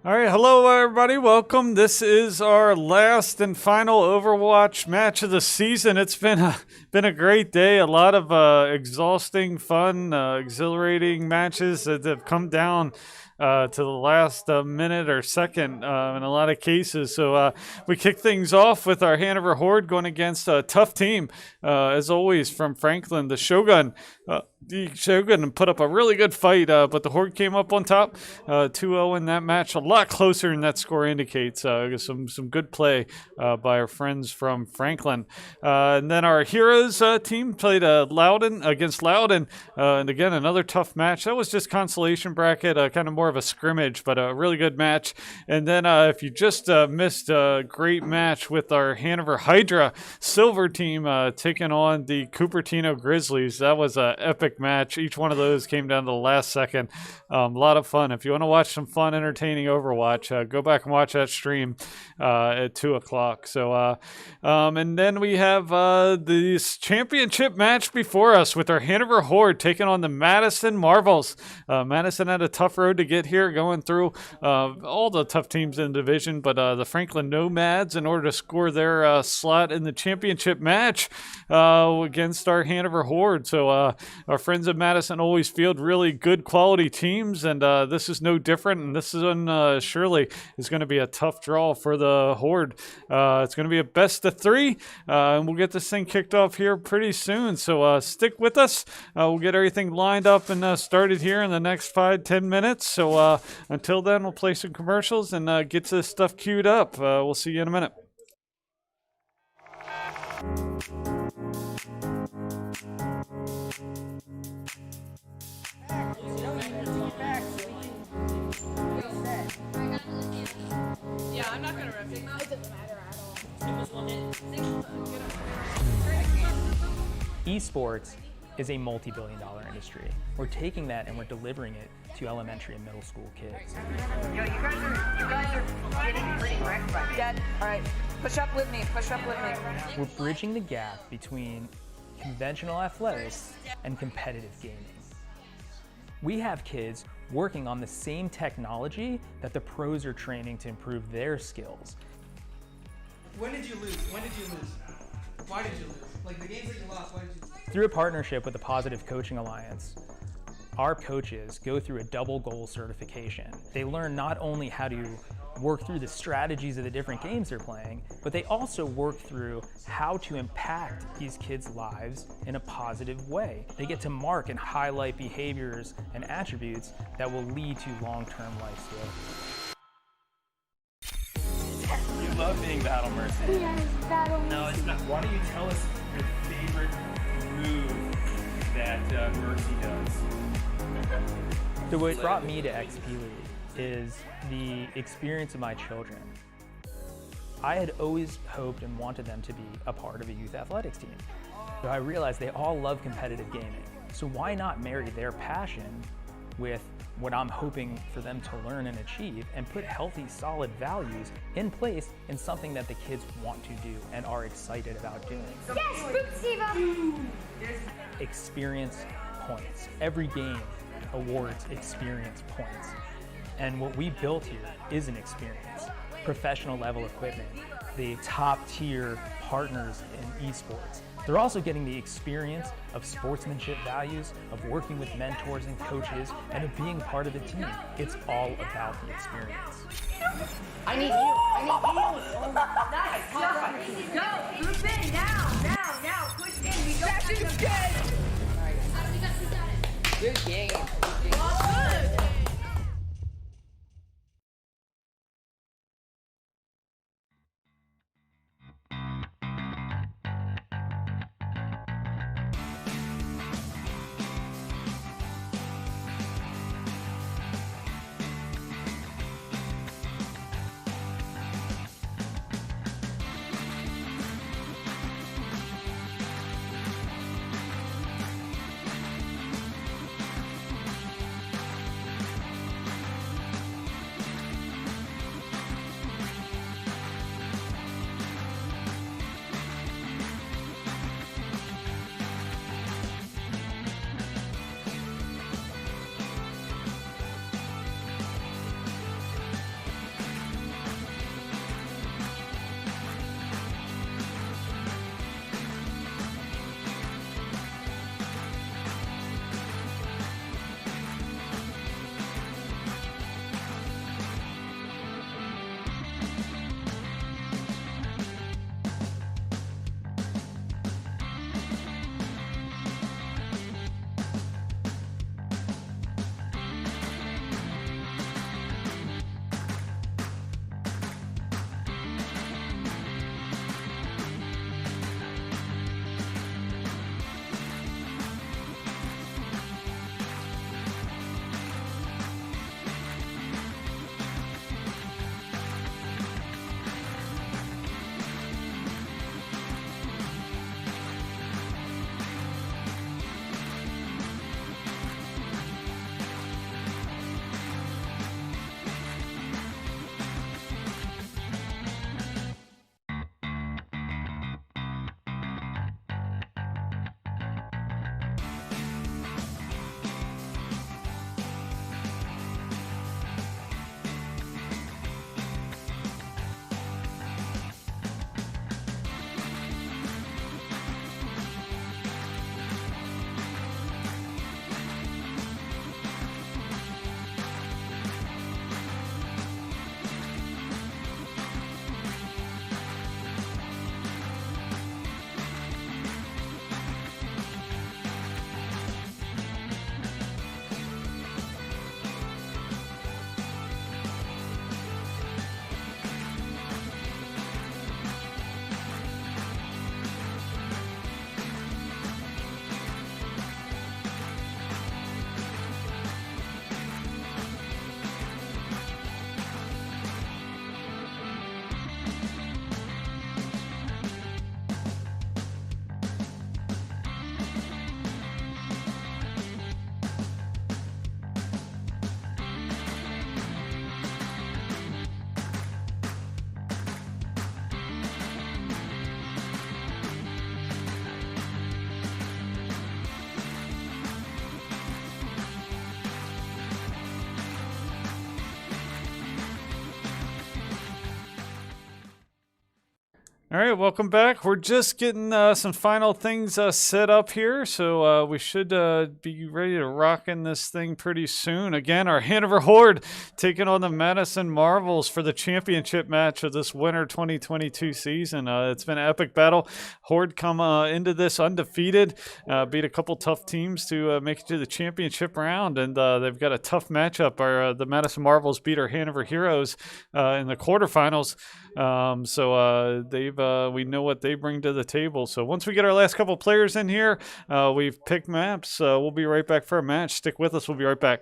All right, hello everybody. Welcome. This is our last and final Overwatch match of the season. It's been a great day. A lot of exhausting, fun, exhilarating matches that have come down to the last minute or second in a lot of cases. So we kick things off with our Hanover Horde going against a tough team, as always, from Franklin, the Shogun. The Shogun put up a really good fight, but the Horde came up on top, 2-0 in that match. A lot closer than that score indicates. Some good play by our friends from Franklin. And then our Heroes team played Loudon against Loudon. And again, another tough match. That was just consolation bracket, kind of more of a scrimmage, but a really good match. And then if you just missed a great match with our Hanover Hydra Silver team taking on the Cupertino Grizzlies. That was an epic match. Each one of those came down to the last second. A lot of fun. If you want to watch some fun, entertaining Overwatch, go back and watch that stream at 2 o'clock. So, and then we have this championship match before us with our Hanover Horde taking on the Madison Marvels. Madison had a tough road to get here, going through all the tough teams in the division, but the Franklin Nomads, in order to score their slot in the championship match against our Hanover Horde. So our friends at Madison always field really good quality teams, and this is no different. And this one surely is going to be a tough draw for the Horde. It's going to be a best of three, and we'll get this thing kicked off here pretty soon. So stick with us. We'll get everything lined up and started here in the next 5-10 minutes. So until then, we'll play some commercials and get this stuff queued up. We'll see you in a minute. Yeah, I'm not gonna rip it. It doesn't matter at all. Esports is a multi-billion-dollar industry. We're taking that and we're delivering it to elementary and middle school kids. Yo, you guys are getting pretty wrecked by me. Dad, all right, push up with me. We're bridging the gap between conventional athletics and competitive gaming. We have kids working on the same technology that the pros are training to improve their skills. When did you lose? Why did you lose? Like the games that you lost, why did you lose? Through a partnership with the Positive Coaching Alliance, our coaches go through a double goal certification. They learn not only how to work through the strategies of the different games they're playing, but they also work through how to impact these kids' lives in a positive way. They get to mark and highlight behaviors and attributes that will lead to long-term life skills. You love being Battle Mercy. Yes, battle. No, it's not. Why don't you tell us your favorite move that Mercy does? So what brought me to XP League is the experience of my children. I had always hoped and wanted them to be a part of a youth athletics team. So I realized they all love competitive gaming. So why not marry their passion with what I'm hoping for them to learn and achieve and put healthy, solid values in place in something that the kids want to do and are excited about doing. Yes, Siva. Experience points. Every game awards experience points. And what we built here is an experience. Professional level equipment, the top tier partners in esports. They're also getting the experience of sportsmanship values, of working with mentors and coaches, and of being part of a team. It's all about the experience. I need you. Nice. Go. Group in now. Push in. We don't have to. Good game. Good. All right, welcome back. We're just getting some final things set up here, so we should be ready to rock in this thing pretty soon. Again, our Hanover Horde taking on the Madison Marvels for the championship match of this winter 2022 season. It's been an epic battle. Horde come into this undefeated, beat a couple tough teams to make it to the championship round, and they've got a tough matchup. The Madison Marvels beat our Hanover Heroes in the quarterfinals. We know what they bring to the table. So once we get our last couple players in here, we've picked maps. We'll be right back for a match. Stick with us. We'll be right back.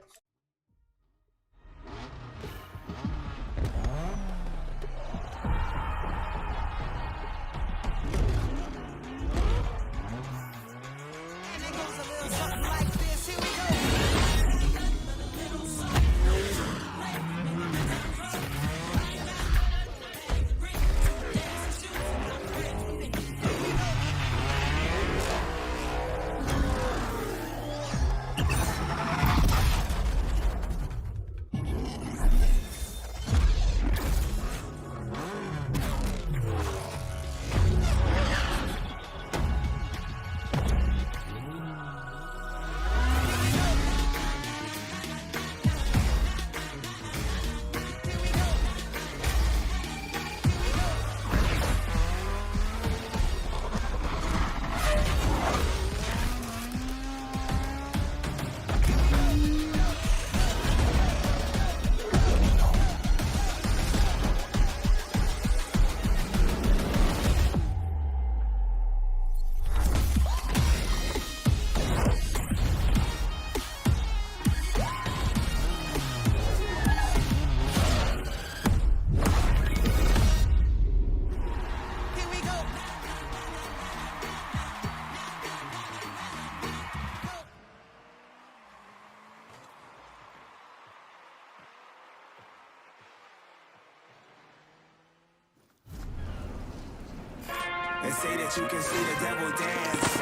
They say that you can see the devil dance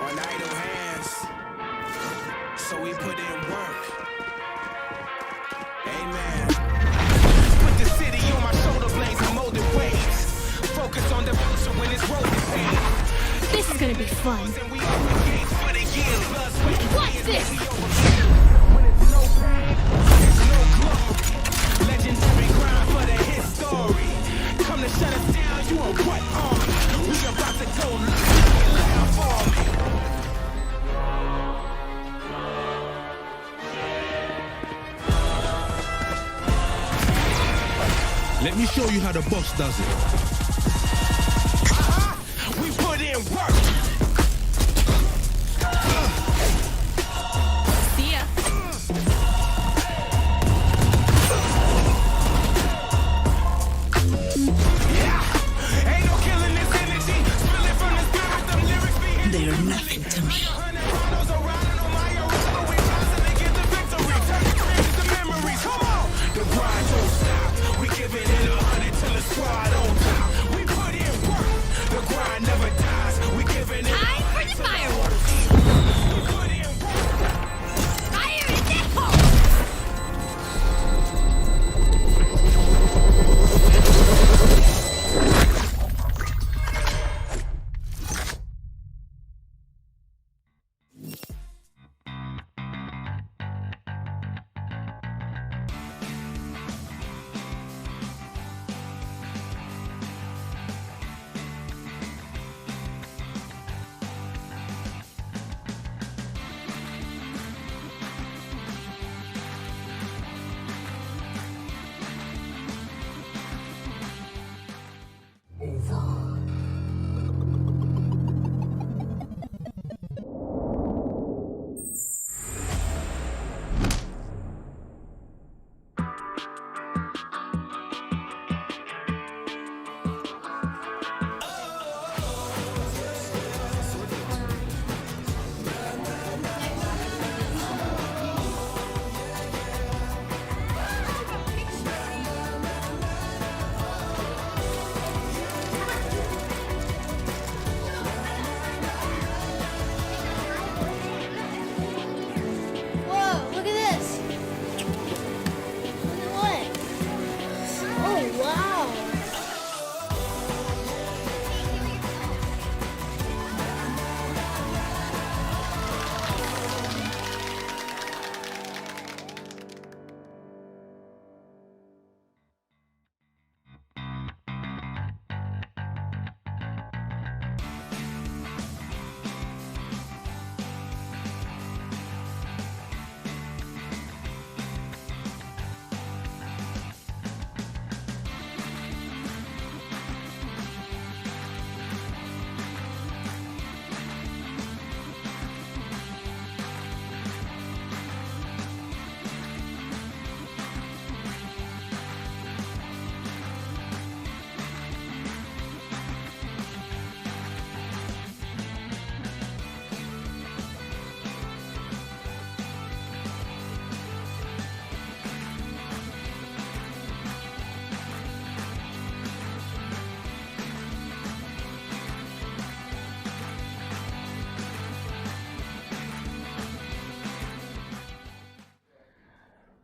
on idle hands, so we put in work. Amen. Put the city on my shoulder blades and molded waves. Focus on devotion when it's rolling pain. This is gonna be fun. What's this? When it's no pain, it's no glory. Legendary grind for the history. Come to shut us down, you are what army? We about to go loud for me. Let me show you how the boss does it. We put in work. See ya. They are nothing to me. The grind don't stop. We giving it 100 till the squad on top. We put in work. The grind never dies. We giving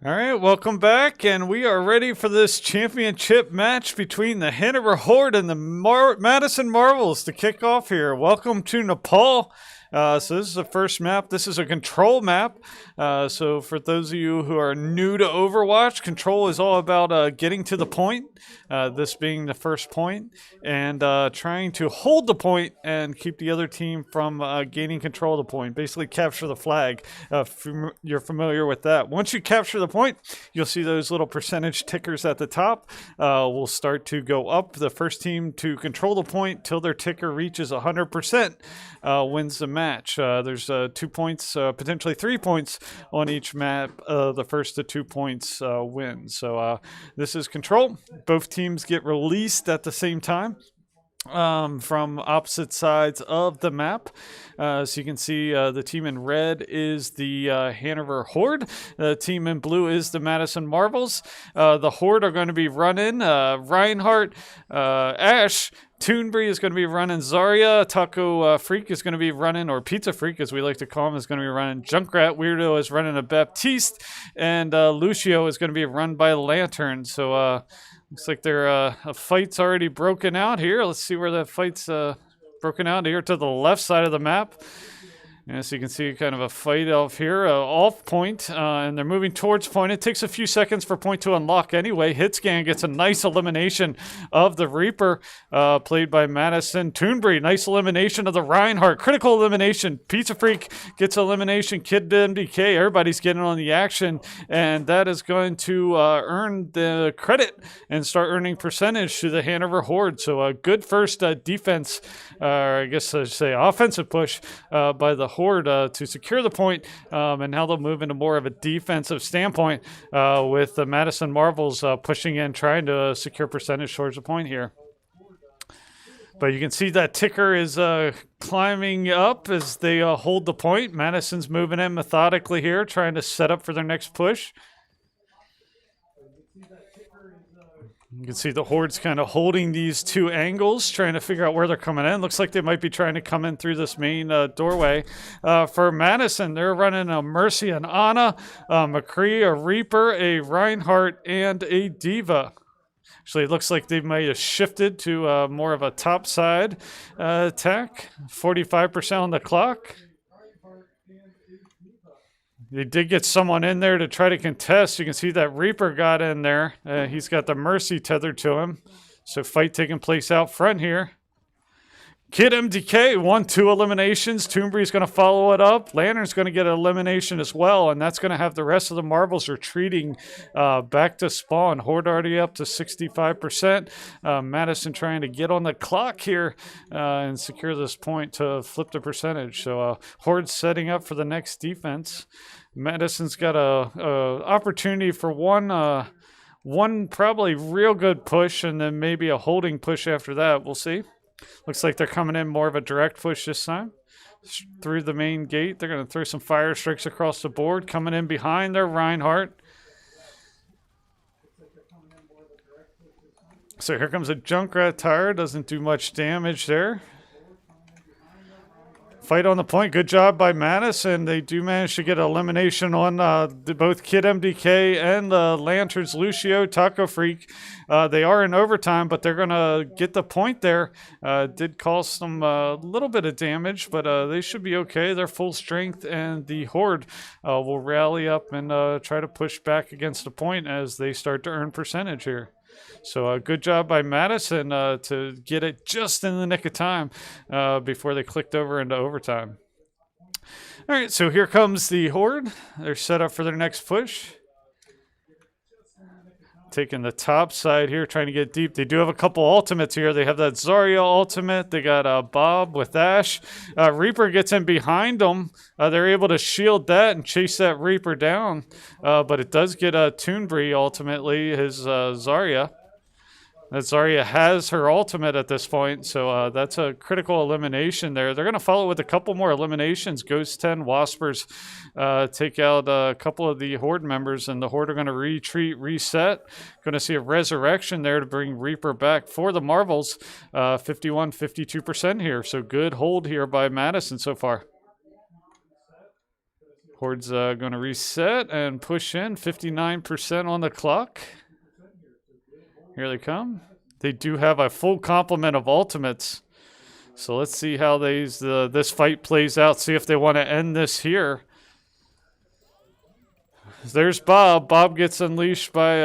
All right, welcome back, and we are ready for this championship match between the Hanover Horde and the Madison Marvels to kick off here. Welcome to Nepal. So this is the first map. This is a control map. So for those of you who are new to Overwatch, control is all about getting to the point, this being the first point, and trying to hold the point and keep the other team from gaining control of the point. Basically capture the flag. If you're familiar with that. Once you capture the point, you'll see those little percentage tickers at the top will start to go up. The first team to control the point till their ticker reaches 100% wins the match. There's 2 points, potentially 3 points on each map. The first to 2 points win. So this is control. Both teams get released at the same time from opposite sides of the map. So you can see the team in red is the Hanover Horde. The team in blue is the Madison Marvels. The Horde are going to be running Reinhardt, Ash. Toonbury is going to be running Zarya. Taco Freak is going to be running, or Pizza Freak as we like to call him, is going to be running Junkrat. Weirdo is running a Baptiste. And Lucio is going to be run by Lantern. So looks like a fight's already broken out here. Let's see where that fight's broken out here to the left side of the map. As you can see, kind of a fight off here, off point, and they're moving towards point. It takes a few seconds for point to unlock anyway. Hitscan gets a nice elimination of the Reaper, played by Madison. Toonbury, nice elimination of the Reinhardt. Critical elimination. Pizza Freak gets elimination. Kid MDK, everybody's getting on the action, and that is going to earn the credit and start earning percentage to the Hanover Horde. So a good first defense, or I guess I should say offensive push by the Horde to secure the point, and now they'll move into more of a defensive standpoint with the Madison Marvels pushing in, trying to secure percentage towards the point here. But you can see that ticker is climbing up as they hold the point. Madison's moving in methodically here, trying to set up for their next push. You can see the Horde's kind of holding these two angles, trying to figure out where they're coming in. Looks like they might be trying to come in through this main doorway. For Madison, they're running a Mercy and Ana, McCree, a Reaper, a Reinhardt, and a Diva. Actually, it looks like they might have shifted to more of a top side attack. 45% on the clock. They did get someone in there to try to contest. You can see that Reaper got in there. He's got the Mercy tethered to him. So fight taking place out front here. Kid MDK won 2 eliminations. Toonbury's going to follow it up. Lantern's going to get an elimination as well, and that's going to have the rest of the Marvels retreating back to spawn. Horde already up to 65%. Madison trying to get on the clock here and secure this point to flip the percentage. So Horde's setting up for the next defense. Madison's got a opportunity for one probably real good push, and then maybe a holding push after that. We'll see. Looks like they're coming in more of a direct push this time. Through the main gate. They're going to throw some fire strikes across the board. Coming in behind their Reinhardt. So here comes a Junkrat tire. Doesn't do much damage there. Fight on the point. Good job by Madison. They do manage to get elimination on both Kid MDK and Lantern's Lucio, Taco Freak. They are in overtime, but they're going to get the point there. Did cause them a little bit of damage, but they should be okay. They're full strength, and the Horde will rally up and try to push back against the point as they start to earn percentage here. So good job by Madison to get it just in the nick of time before they clicked over into overtime. All right, so here comes the Horde. They're set up for their next push. Taking the top side here, trying to get deep. They do have a couple ultimates here. They have that Zarya ultimate. They got Bob with Ash. Reaper gets in behind them. They're able to shield that and chase that Reaper down. But it does get Toonbury ultimately, his Zarya. That Zarya has her ultimate at this point, so that's a critical elimination there. They're going to follow with a couple more eliminations. Ghost 10, Waspers take out a couple of the Horde members, and the Horde are going to retreat, reset. Going to see a resurrection there to bring Reaper back for the Marvels. 51, 52% here, so good hold here by Madison so far. Horde's going to reset and push in. 59% on the clock. Here they come. They do have a full complement of ultimates. So let's see how this fight plays out. See if they want to end this here. There's Bob. Bob gets unleashed by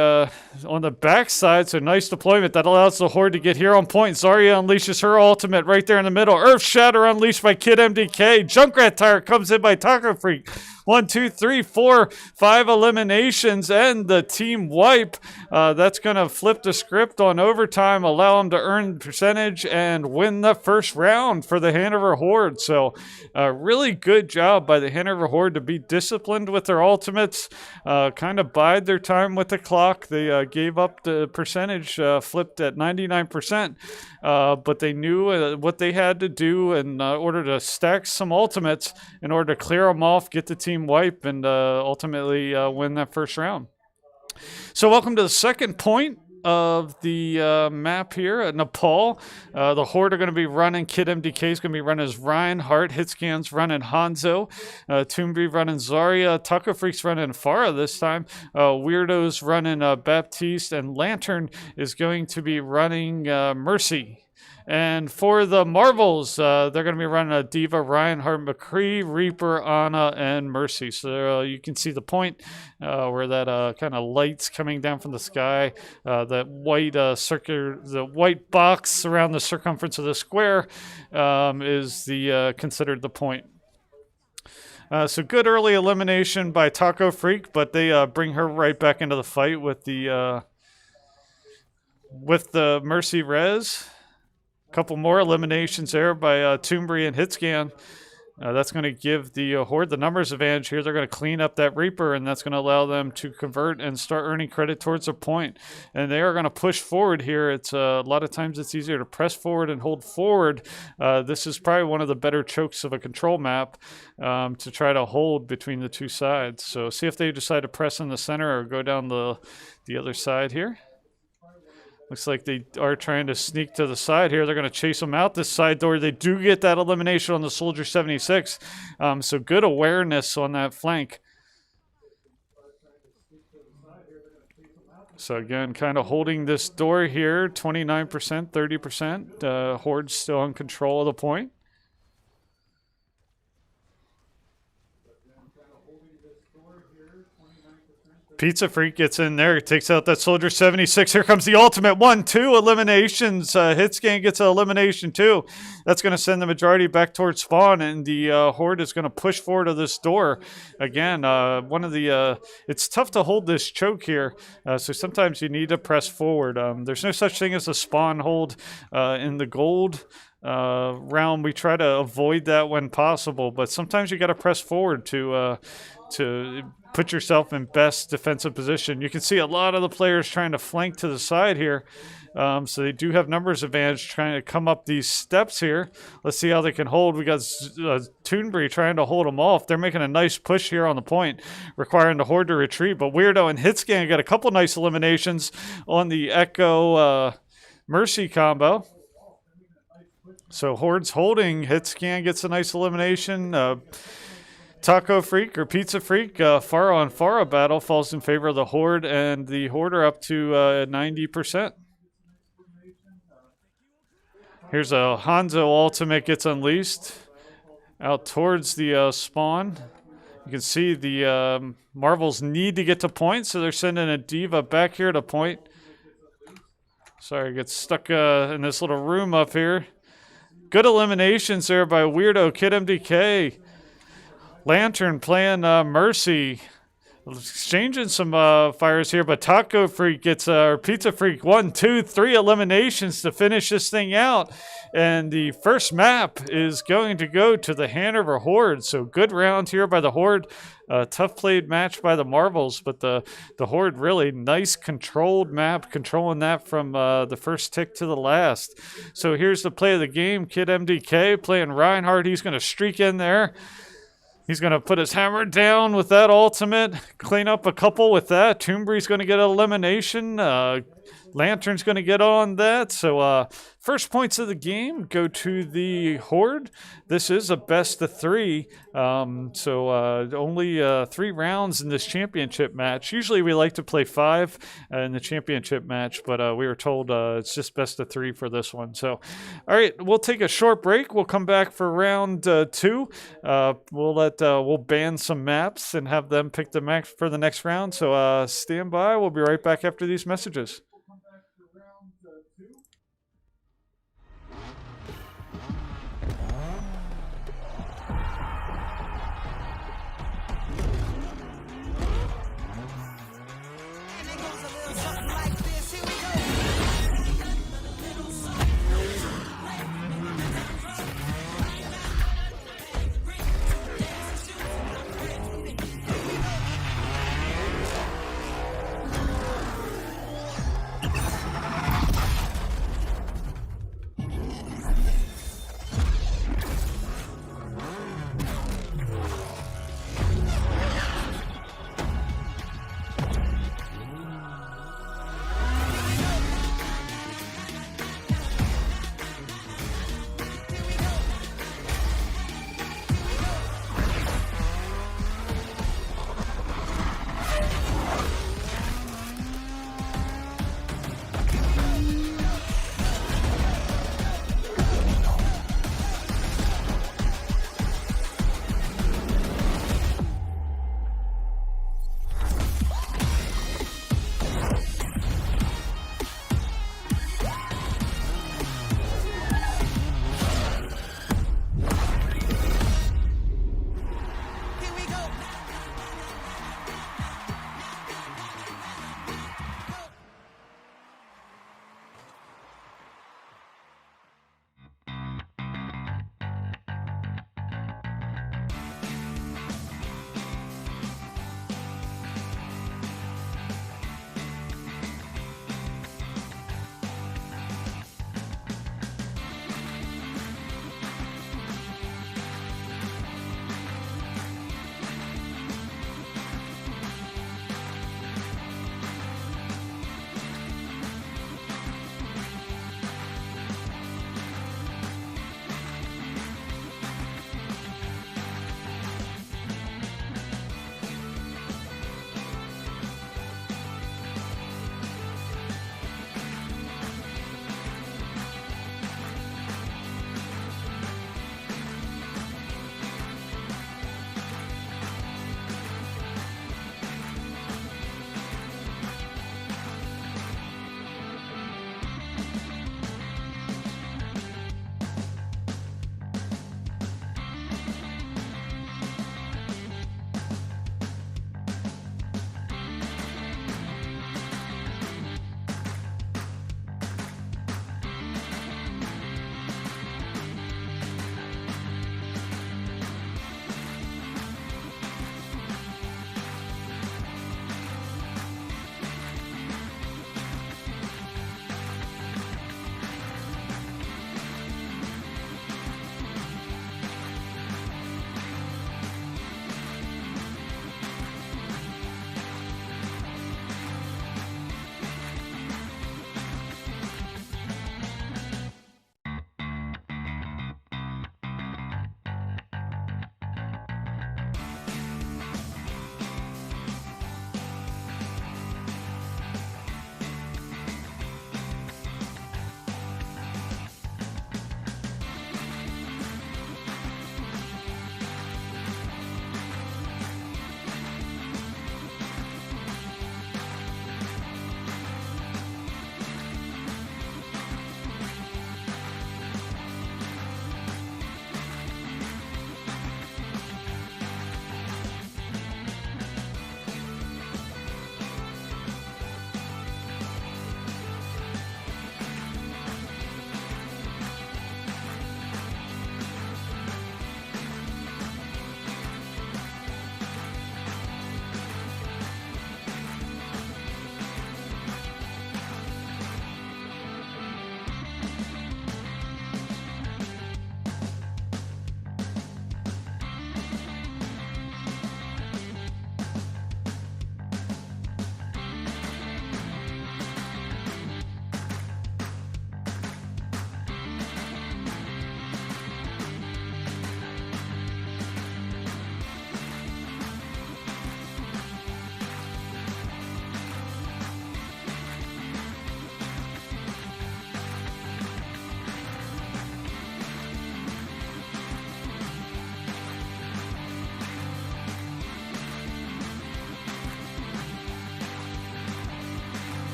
on the backside, so nice deployment. That allows the Horde to get here on point. Zarya unleashes her ultimate right there in the middle. Earth Shatter unleashed by Kid MDK. Junkrat Tire comes in by Taco Freak. 1, 2, 3, 4, 5 eliminations and the team wipe. That's going to flip the script on overtime, allow them to earn percentage and win the first round for the Hanover Horde. So really good job by the Hanover Horde to be disciplined with their ultimates, kind of bide their time with the clock. They gave up the percentage, flipped at 99%, but they knew what they had to do in order to stack some ultimates in order to clear them off, get the team wipe, and ultimately win that first round. So welcome to the second point of the map here at Nepal. The Horde are going to be running, Kid MDK is going to be running as Reinhardt, Hitscan's running Hanzo, Toombi running Zarya, Taco Freak's running Farah this time, Weirdo's running Baptiste, and Lantern is going to be running Mercy. And for the Marvels, they're going to be running a Diva, Reinhardt, McCree, Reaper, Ana, and Mercy. So you can see the point where that kind of light's coming down from the sky. That white the white box around the circumference of the square is considered the point. So good early elimination by Taco Freak, but they bring her right back into the fight with the Mercy res. Couple more eliminations there by Toombi and Hitscan. That's going to give the Horde the numbers advantage here. They're going to clean up that Reaper, and that's going to allow them to convert and start earning credit towards a point. And they are going to push forward here. It's a lot of times it's easier to press forward and hold forward. This is probably one of the better chokes of a control map to try to hold between the two sides. So see if they decide to press in the center or go down the other side here. Looks like they are trying to sneak to the side here. They're going to chase them out this side door. They do get that elimination on the Soldier 76. So good awareness on that flank. So again, kind of holding this door here, 29%, 30%. Horde's still in control of the point. Pizza Freak gets in there, takes out that Soldier 76. Here comes the ultimate. 1, 2 eliminations. Hitscan gets an elimination too. That's going to send the majority back towards spawn, and the Horde is going to push forward to this door. Again, it's tough to hold this choke here, so sometimes you need to press forward. There's no such thing as a spawn hold in the gold round. We try to avoid that when possible, but sometimes you got to press forward to put yourself in best defensive position. You can see a lot of the players trying to flank to the side here. So they do have numbers advantage trying to come up these steps here. Let's see how they can hold. We got Toonbi trying to hold them off. They're making a nice push here on the point, requiring the Horde to retreat. But Weirdo and Hitscan got a couple nice eliminations on the Echo Mercy combo. So Horde's holding. Hitscan gets a nice elimination. Taco Freak or Pizza Freak, Farah on Farah battle falls in favor of the Horde, and the Horde are up to 90%. Here's a Hanzo ultimate gets unleashed out towards the spawn. You can see the Marvels need to get to point, so they're sending a Diva back here to point. Sorry, gets stuck in this little room up here. Good eliminations there by Weirdo, Kid MDK. Lantern playing Mercy, exchanging some fires here, but Taco Freak gets Pizza Freak 1, 2, 3 eliminations to finish this thing out, and the first map is going to go to the Hanover Horde. So good round here by the Horde. Tough played match by the Marvels, but the Horde really nice controlled map, controlling that from the first tick to the last. So here's the play of the game. Kid MDK playing Reinhardt. He's going to streak in there. He's going to put his hammer down with that ultimate, clean up a couple with that. Toombri's going to get an elimination. Lantern's going to get on that. So first points of the game go to the Horde. This is a best of 3. So only 3 rounds in this championship match. Usually we like to play 5 in the championship match, but we were told it's just best of 3 for this one. So, all right, we'll take a short break. We'll come back for round 2. We'll ban some maps and have them pick the map for the next round. So stand by. We'll be right back after these messages.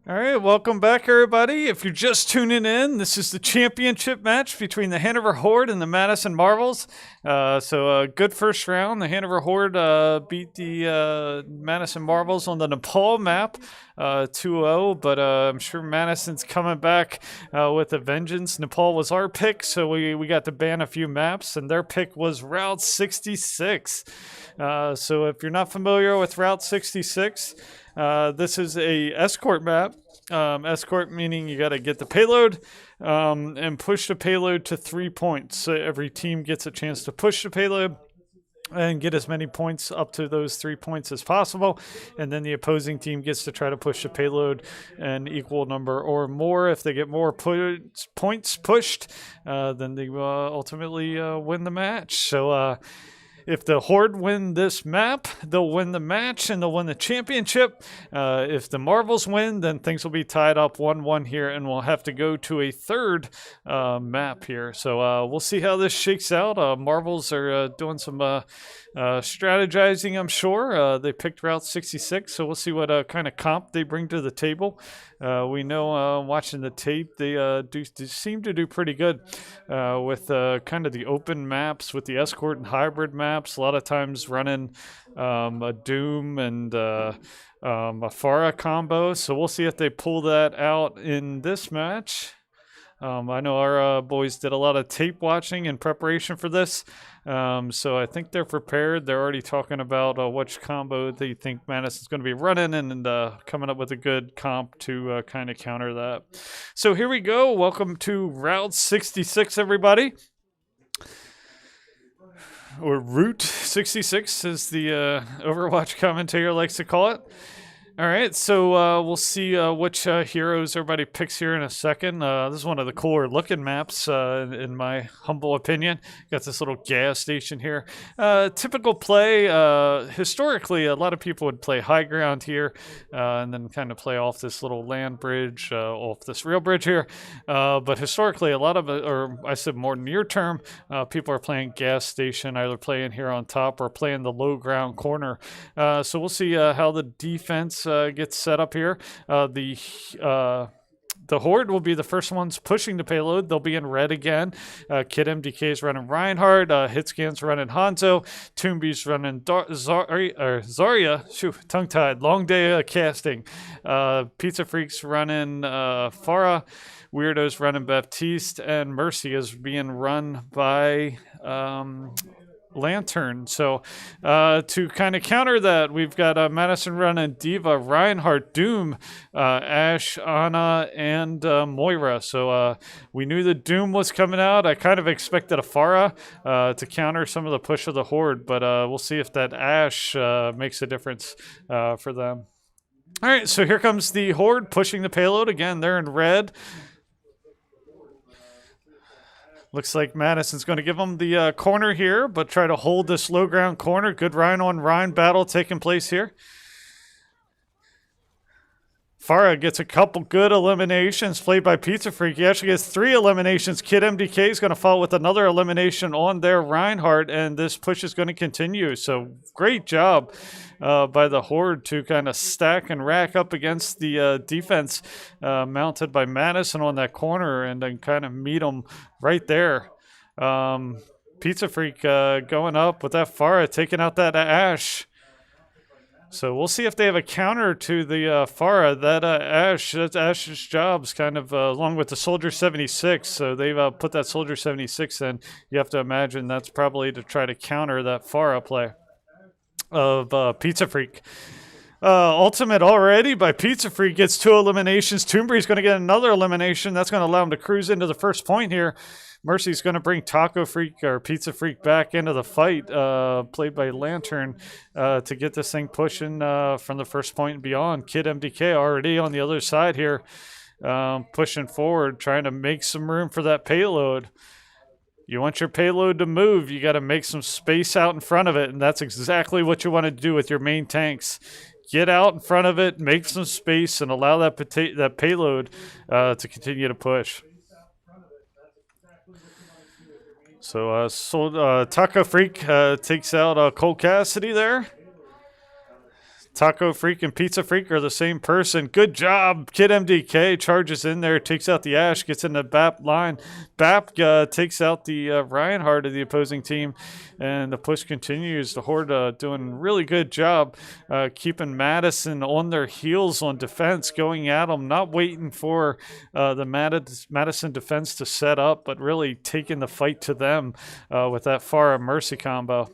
All right, welcome back, everybody. If you're just tuning in, this is the championship match between the Hanover Horde and the Madison Marvels. So a good first round. The Hanover Horde beat the Madison Marvels on the Nepal map 2-0, but I'm sure Madison's coming back with a vengeance. Nepal was our pick, so we got to ban a few maps, and their pick was Route 66. So if you're not familiar with Route 66, this is a escort map. Escort meaning you got to get the payload and push the payload to 3 points. So every team gets a chance to push the payload and get as many points up to those 3 points as possible. And then the opposing team gets to try to push the payload an equal number or more. If they get more points pushed, then they ultimately win the match. So if the Horde win this map, they'll win the match and they'll win the championship. If the Marvels win, then things will be tied up 1-1 here, and we'll have to go to a third map here. So we'll see how this shakes out. Marvels are doing some strategizing, I'm sure. They picked Route 66, so we'll see what kind of comp they bring to the table. We know watching the tape, they do seem to do pretty good with kind of the open maps, with the escort and hybrid maps. A lot of times running a Doom and a Farah combo. So we'll see if they pull that out in this match. I know our boys did a lot of tape watching in preparation for this. So I think they're prepared. They're already talking about which combo they think Madison's going to be running and coming up with a good comp to kind of counter that. So here we go. Welcome to Route 66, everybody. Or Route 66, as the Overwatch commentator likes to call it. All right, so we'll see which heroes everybody picks here in a second. This is one of the cooler looking maps, in my humble opinion. Got this little gas station here. Typical play, historically, a lot of people would play high ground here and then kind of play off this little land bridge, off this rail bridge here. But historically, a lot of it, or I said more near term, people are playing gas station, either playing here on top or playing the low ground corner. So we'll see how the defense gets set up here. The Horde will be the first ones pushing the payload. They'll be in red again. Kid MDK is running Reinhardt. Hitscan's running Hanzo. Toomby's running Zarya. Phew, tongue-tied. Long day of casting. Pizza Freak's running Farah. Weirdo's running Baptiste. And Mercy is being run by Lantern. So to kind of counter that, we've got Madison running Diva, Reinhardt, Doom, Ashe, Ana, and Moira. So we knew the Doom was coming out. I kind of expected a Farah to counter some of the push of the Horde, but we'll see if that Ashe makes a difference for them. All right, so here comes the Horde pushing the payload. Again, they're in red. Looks like Madison's going to give them the corner here, but try to hold this low ground corner. Good Rhine on Rhine battle taking place here. Farah gets a couple good eliminations played by Pizza Freak. He actually gets 3 eliminations. Kid MDK is going to follow with another elimination on their Reinhardt, and this push is going to continue. So great job by the Horde to kind of stack and rack up against the defense mounted by Madison on that corner and then kind of meet them right there. Pizza Freak going up with that Farah, taking out that Ashe. So we'll see if they have a counter to the Farah. That Ashe, that's Ashe's jobs kind of along with the Soldier 76. So they've put that Soldier 76 in. You have to imagine that's probably to try to counter that Farah play of Pizza Freak. Ultimate already by Pizza Freak gets 2 eliminations. Toomby's going to get another elimination. That's going to allow him to cruise into the first point here. Mercy's going to bring Taco Freak or Pizza Freak back into the fight, played by Lantern, to get this thing pushing from the first point and beyond. Kid MDK already on the other side here, pushing forward, trying to make some room for that payload. You want your payload to move, you got to make some space out in front of it, and that's exactly what you want to do with your main tanks. Get out in front of it, make some space, and allow that payload to continue to push. So Taco Freak takes out Cole Cassidy there. Taco Freak and Pizza Freak are the same person. Good job. Kid MDK charges in there, takes out the Ash, gets in the BAP line. BAP takes out the Reinhardt of the opposing team, and the push continues. The Horde doing a really good job keeping Madison on their heels on defense, going at them, not waiting for the Madison defense to set up, but really taking the fight to them with that Pharah Mercy combo.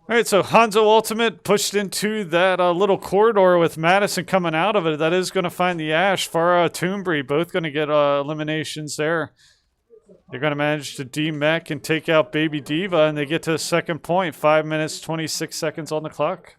All right, so Hanzo Ultimate pushed into that little corridor with Madison coming out of it. That is going to find the Ash. Pharah, Toombury, both going to get eliminations there. They're going to manage to demech and take out Baby Diva, and they get to the second point. 5 minutes, 26 seconds on the clock.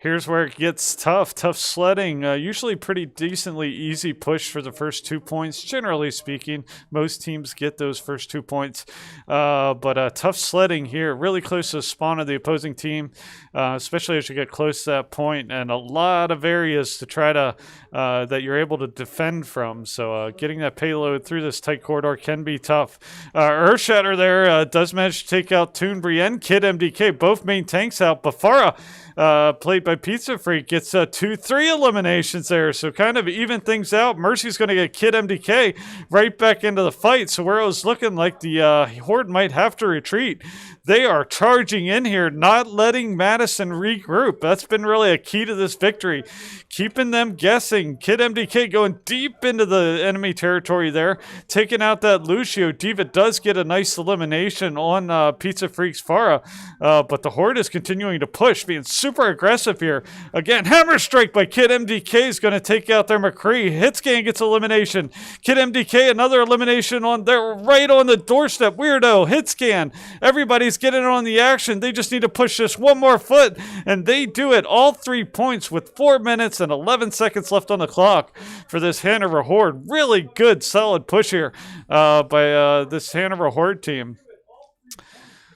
Here's where it gets tough. Tough sledding. Usually pretty decently easy push for the first 2 points. Generally speaking, most teams get those first 2 points. But tough sledding here. Really close to the spawn of the opposing team, especially as you get close to that point, and a lot of areas to try to that you're able to defend from. So getting that payload through this tight corridor can be tough. Earthshatter there does manage to take out Toonbury and Kid MDK. Both main tanks out. But Pharah, played by Pizza Freak, gets 2-3 eliminations there, so kind of even things out. Mercy's going to get Kid MDK right back into the fight, so where it was looking like the Horde might have to retreat, they are charging in here, not letting Madison regroup. That's been really a key to this victory, keeping them guessing. Kid MDK going deep into the enemy territory there, taking out that Lucio. Diva does get a nice elimination on Pizza Freak's Pharah, but the Horde is continuing to push, being super aggressive here. Again, Hammer Strike by Kid MDK is going to take out their McCree. Hitscan gets elimination. Kid MDK, another elimination on there, right on the doorstep. Weirdo, Hitscan. Everybody's getting on the action. They just need to push this one more foot, and they do it. All 3 points with 4 minutes and 11 seconds left on the clock for this Hanover Horde. Really good, solid push here by this Hanover Horde team.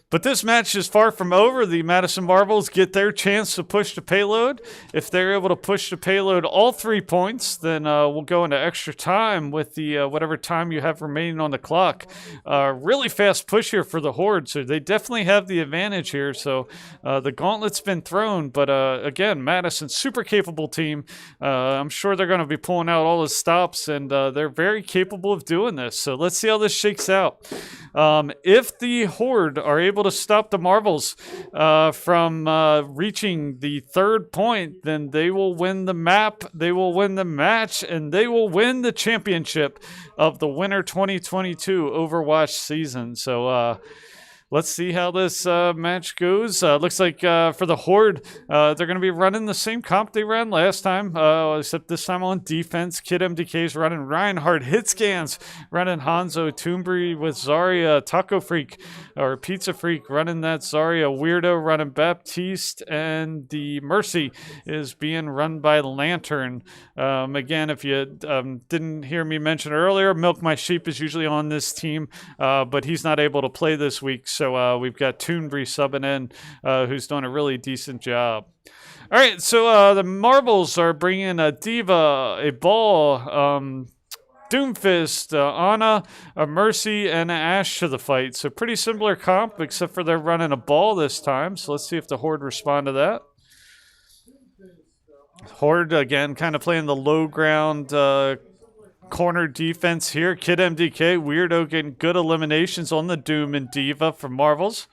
But this match is far from over. The Madison Marvels get their chance to push the payload. If they're able to push the payload all 3 points, then we'll go into extra time with the whatever time you have remaining on the clock. Really fast push here for the Horde, so they definitely have the advantage here. So the gauntlet's been thrown, but again, Madison, super capable team. I'm sure they're going to be pulling out all the stops, and they're very capable of doing this. So let's see how this shakes out. If the Horde are able to stop the Marvels from reaching the 3rd point, then they will win the map, they will win the match, and they will win the championship of the Winter 2022 Overwatch season. So let's see how this match goes. Looks like for the Horde, they're going to be running the same comp they ran last time, except this time on defense. Kid MDK's running Reinhardt, Hitscans running Hanzo, Toombury with Zarya, Taco Freak or Pizza Freak running that Zarya, Weirdo running Baptiste, and the Mercy is being run by Lantern. Again, if you didn't hear me mention earlier, Milk My Sheep is usually on this team, but he's not able to play this week. So we've got Toonbury subbing in, who's doing a really decent job. All right, so the Marvels are bringing a Diva, a Ball, Doomfist, Ana, a Mercy, and an Ash to the fight. So pretty similar comp, except for they're running a Ball this time. So let's see if the Horde respond to that. Horde, again, kind of playing the low ground corner defense here. Kid MDK, Weirdo getting good eliminations on the Doom and Diva from Marvels.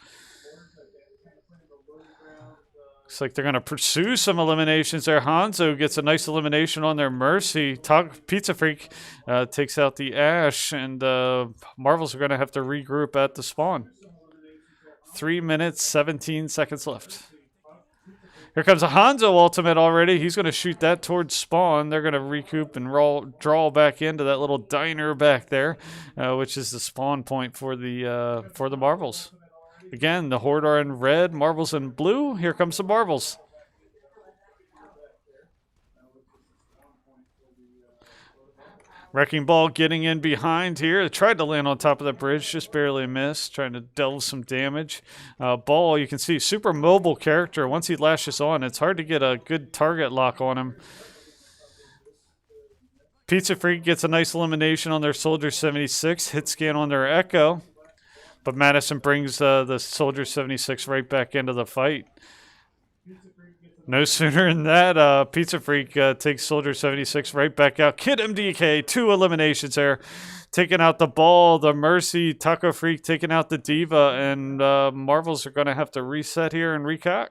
Looks like they're going to pursue some eliminations there. Hanzo gets a nice elimination on their Mercy. Pizza Freak takes out the Ash, and Marvels are going to have to regroup at the spawn. 3 minutes, 17 seconds left. Here comes a Hanzo ultimate already. He's going to shoot that towards spawn. They're going to recoup and draw back into that little diner back there, which is the spawn point for the Marvels. Again, the Horde are in red, Marvels in blue. Here comes the Marvels. Wrecking Ball getting in behind here. Tried to land on top of the bridge, just barely missed. Trying to delve some damage. Ball, you can see, super mobile character. Once he lashes on, it's hard to get a good target lock on him. Pizza Freak gets a nice elimination on their Soldier 76. Hit scan on their Echo. But Madison brings the Soldier 76 right back into the fight. No sooner than that, Pizza Freak takes Soldier 76 right back out. Kid MDK, 2 eliminations there. Taking out the Ball, the Mercy, Taco Freak taking out the Diva, and Marvels are going to have to reset here and recack.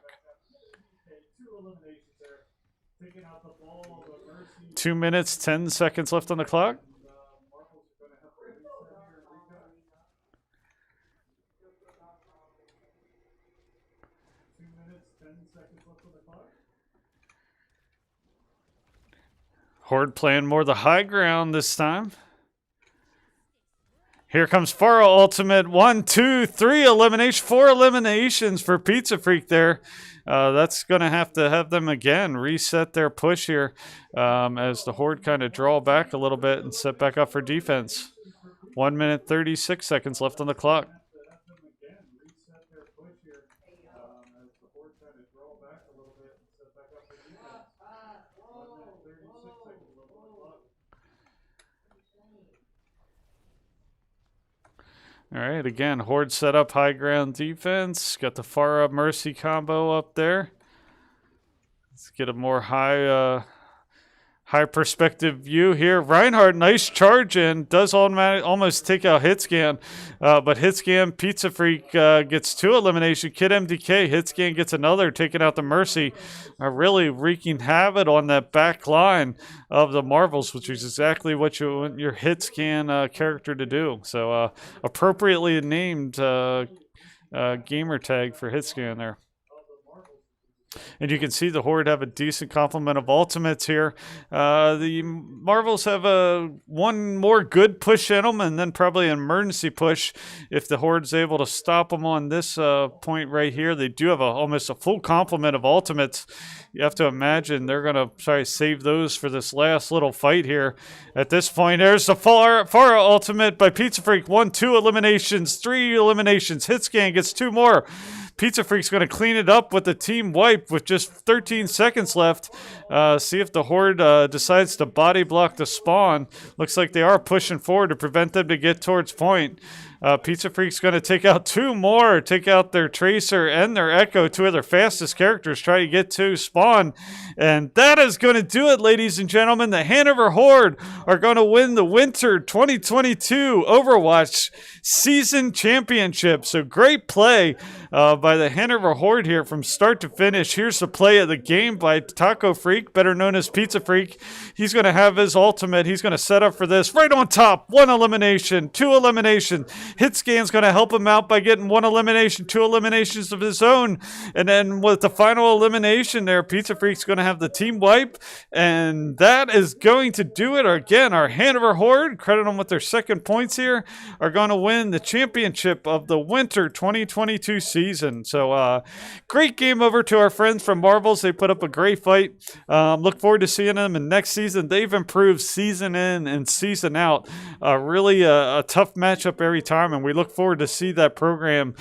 2 minutes, 10 seconds left on the clock. Horde playing more the high ground this time. Here comes Pharah Ultimate. 1, 2, 3 elimination. 4 eliminations for Pizza Freak there. That's going to have them again reset their push here as the Horde kind of draw back a little bit and set back up for defense. 1 minute, 36 seconds left on the clock. All right, again, Horde set up high ground defense. Got the Pharah Mercy combo up there. Let's get a more high perspective view here. Reinhardt, nice charge in. Does almost take out Hitscan. But Hitscan, Pizza Freak gets 2 elimination. Kid MDK, Hitscan gets another, taking out the Mercy. Really wreaking havoc on that back line of the Marvels, which is exactly what you want your Hitscan character to do. So appropriately named gamer tag for Hitscan there. And you can see the Horde have a decent complement of ultimates here. The Marvels have one more good push in them, and then probably an emergency push if the Horde's able to stop them on this point right here. They do have almost a full complement of ultimates. You have to imagine they're going to save those for this last little fight here. At this point, there's the Pharah ultimate by Pizza Freak. 1, 2 eliminations, 3 eliminations. Hitscan gets 2 more. Pizza Freak's going to clean it up with the team wipe with just 13 seconds left. See if the Horde decides to body block the spawn. Looks like they are pushing forward to prevent them to get towards point. Pizza Freak's going to take out 2 more, take out their Tracer and their Echo, 2 of their fastest characters, try to get to spawn. And that is going to do it, ladies and gentlemen. The Hanover Horde are going to win the Winter 2022 Overwatch Season Championship. So great play by the Hanover Horde here from start to finish. Here's the play of the game by Taco Freak, better known as Pizza Freak. He's going to have his ultimate. He's going to set up for this right on top. 1 elimination, 2 elimination. Hitscan's going to help him out by getting 1 elimination, 2 eliminations of his own. And then with the final elimination there, Pizza Freak's going to have the team wipe. And that is going to do it. Again, our Hanover Horde, credit them with their second points here, are going to win the championship of the Winter 2022 season. So great game over to our friends from Marvels. They put up a great fight. Look forward to seeing them in next season. They've improved season in and season out. Really a tough matchup every time. And we look forward to see that program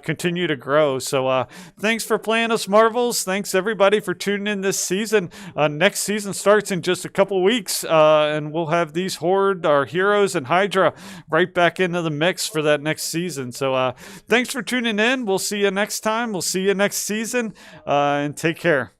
continue to grow. So thanks for playing us, Marvels. Thanks everybody for tuning in this season. Next season starts in just a couple weeks, and we'll have these Horde, our heroes, and Hydra right back into the mix for that next season. So thanks for tuning in. We'll see you next time. We'll see you next season, and take care.